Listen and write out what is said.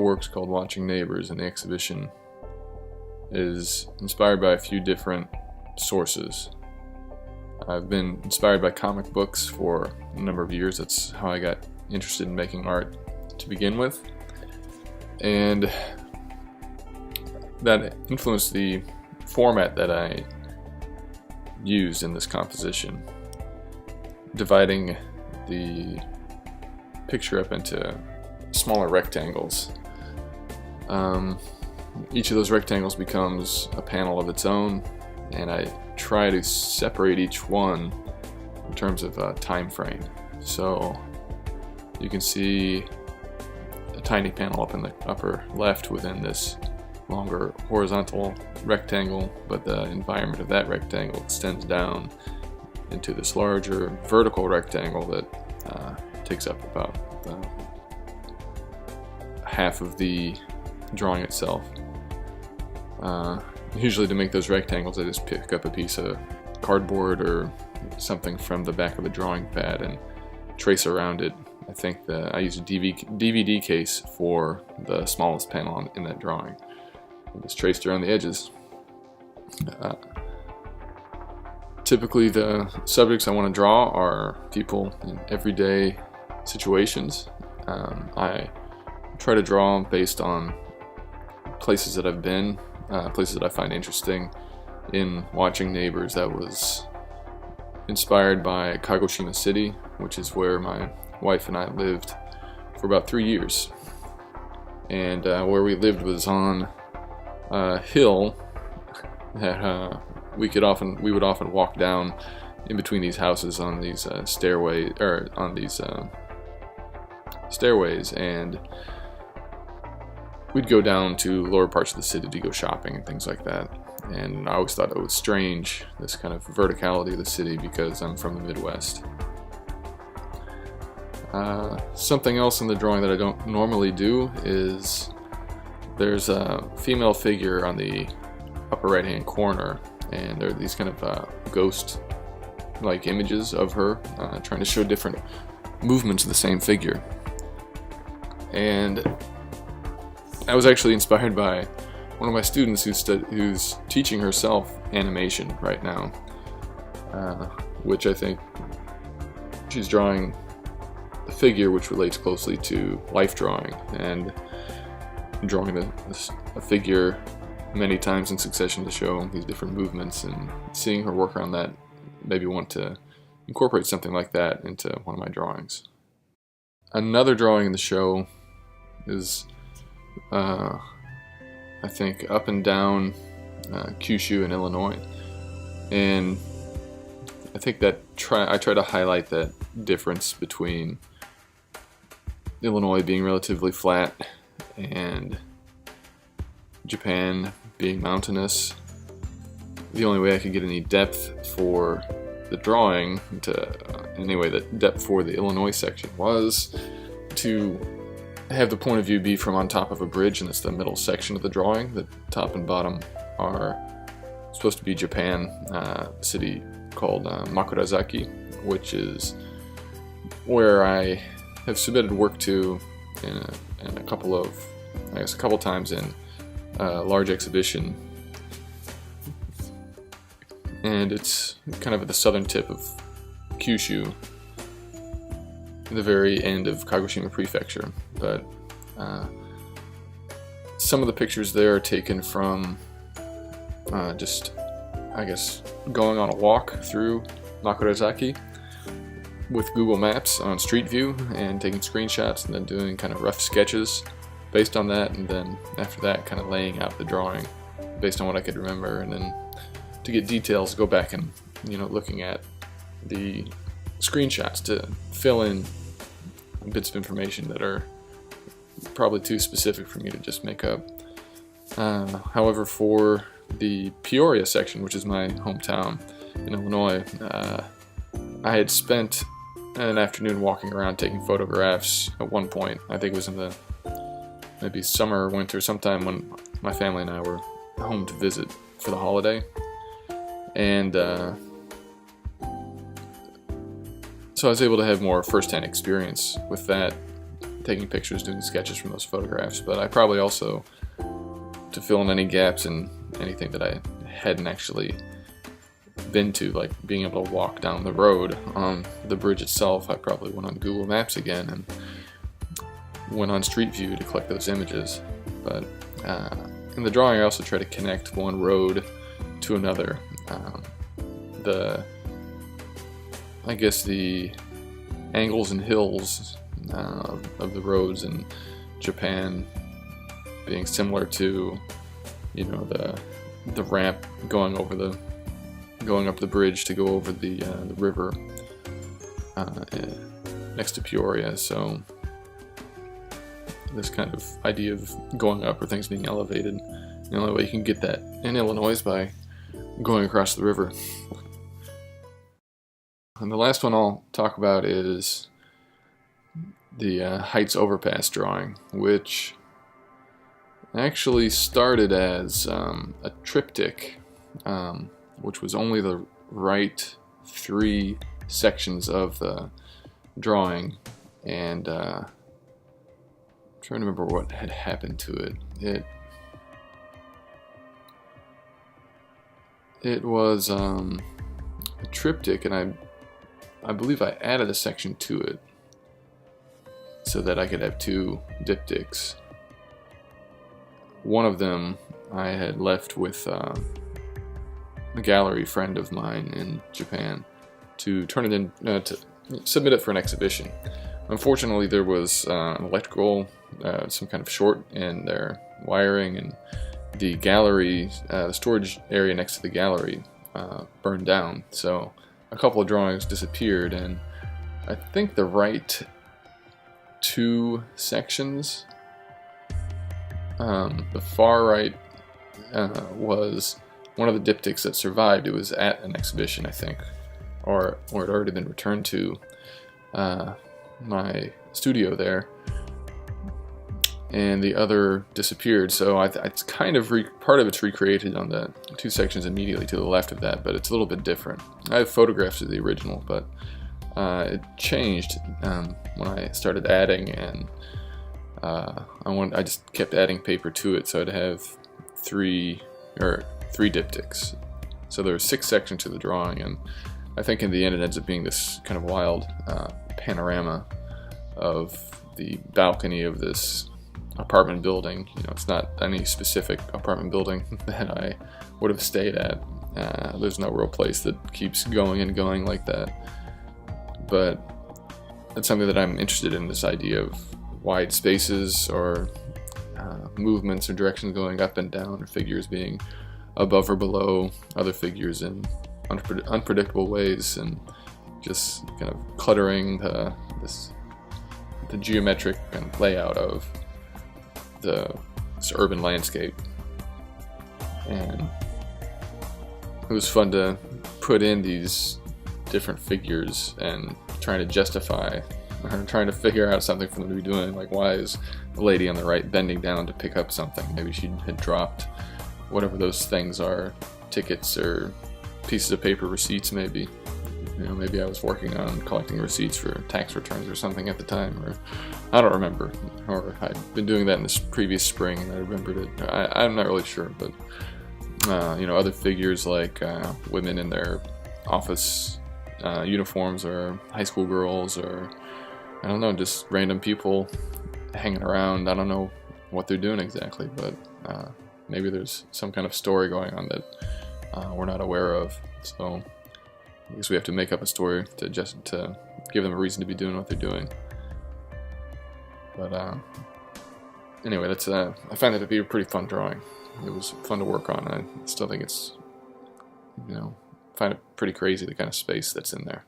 works called Watching Neighbors, and the exhibition is inspired by a few different sources. I've been inspired by comic books for a number of years. That's how I got interested in making art to begin with. And that influenced the format that I used in this composition, dividing the picture up into smaller rectangles. Each of those rectangles becomes a panel of its own, and I try to separate each one in terms of time frame. So you can see a tiny panel up in the upper left within this longer horizontal rectangle, but the environment of that rectangle extends down into this larger vertical rectangle that takes up about half of the drawing itself. Usually to make those rectangles, I just pick up a piece of cardboard or something from the back of the drawing pad and trace around it. I think that I use a DVD case for the smallest panel in that drawing. I just traced around the edges. Typically the subjects I want to draw are people in everyday situations. I try to draw based on places that I've been, places that I find interesting. In Watching Neighbors, that was inspired by Kagoshima City, which is where my wife and I lived for about 3 years. And where we lived was on a hill that we would often walk down in between these houses on these stairways, and we'd go down to lower parts of the city to go shopping and things like that. And I always thought it was strange, this kind of verticality of the city, because I'm from the Midwest. Something else in the drawing that I don't normally do is there's a female figure on the upper right hand corner, and there are these kind of ghost like images of her trying to show different movements of the same figure. And I was actually inspired by one of my students who's teaching herself animation right now, which I think she's drawing a figure which relates closely to life drawing, and drawing a figure many times in succession to show these different movements, and seeing her work around that made me want to incorporate something like that into one of my drawings. Another drawing in the show is I think up and down Kyushu in Illinois, and I think that I try to highlight that difference between Illinois being relatively flat and Japan being mountainous. The only way I could get any depth for the drawing, the depth for the Illinois section, was to have the point of view be from on top of a bridge, and it's the middle section of the drawing. The top and bottom are supposed to be Japan, a city called Makurazaki, which is where I have submitted work to in a couple times in a large exhibition. And it's kind of at the southern tip of Kyushu, the very end of Kagoshima Prefecture. But some of the pictures there are taken from just, I guess, going on a walk through Makurazaki with Google Maps on Street View and taking screenshots, and then doing kind of rough sketches based on that, and then after that kind of laying out the drawing based on what I could remember, and then to get details, go back and looking at the screenshots to fill in bits of information that are probably too specific for me to just make up. However, for the Peoria section, which is my hometown in Illinois, I had spent an afternoon walking around taking photographs at one point. I think it was in the maybe summer or winter, sometime when my family and I were home to visit for the holiday. And so I was able to have more first-hand experience with that, taking pictures, doing sketches from those photographs. But I probably also, to fill in any gaps in anything that I hadn't actually been to, like being able to walk down the road on the bridge itself, I probably went on Google Maps again and went on Street View to collect those images. But in the drawing I also try to connect one road to another. I guess the angles and hills of the roads in Japan being similar to, you know, the ramp going up the bridge to go over the river next to Peoria. So this kind of idea of going up or things being elevated, the only way you can get that in Illinois is by going across the river. And the last one I'll talk about is the Heights Overpass drawing, which actually started as a triptych, which was only the right 3 sections of the drawing, and I'm trying to remember what had happened to it. It was a triptych, and I believe I added a section to it so that I could have 2 diptychs. One of them I had left with a gallery friend of mine in Japan to turn it in, to submit it for an exhibition. Unfortunately, there was an electrical, some kind of short in their wiring, and the gallery, the storage area next to the gallery burned down. So a couple of drawings disappeared, and I think the right 2 sections, the far right was one of the diptychs that survived. It was at an exhibition, I think, or it had already been returned to my studio there, and the other disappeared. So it's kind of part of it's recreated on the 2 sections immediately to the left of that, but it's a little bit different. I have photographs of the original, but it changed when I started adding, and I just kept adding paper to it, so I'd have 3 diptychs. So there were 6 sections to the drawing, and I think in the end it ends up being this kind of wild panorama of the balcony of this apartment building. You know, it's not any specific apartment building that I would have stayed at. There's no real place that keeps going and going like that. But it's something that I'm interested in, this idea of wide spaces, or movements or directions going up and down, or figures being above or below other figures in unpredictable ways, and just kind of cluttering the geometric kind of layout of this urban landscape. And it was fun to put in these different figures and trying to justify, or trying to figure out something for them to be doing. Like, why is the lady on the right bending down to pick up something? Maybe she had dropped whatever those things are, tickets or pieces of paper, receipts maybe. You know, maybe I was working on collecting receipts for tax returns or something at the time, or I don't remember. Or I'd been doing that in this previous spring and I remembered it. I'm not really sure, but you know, other figures like women in their office uniforms, or high school girls, or I don't know, just random people hanging around. I don't know what they're doing exactly, but maybe there's some kind of story going on that we're not aware of. So I guess we have to make up a story to give them a reason to be doing what they're doing. But anyway, that's I find that to be a pretty fun drawing. It was fun to work on. I still think it's, you know, find it pretty crazy, the kind of space that's in there.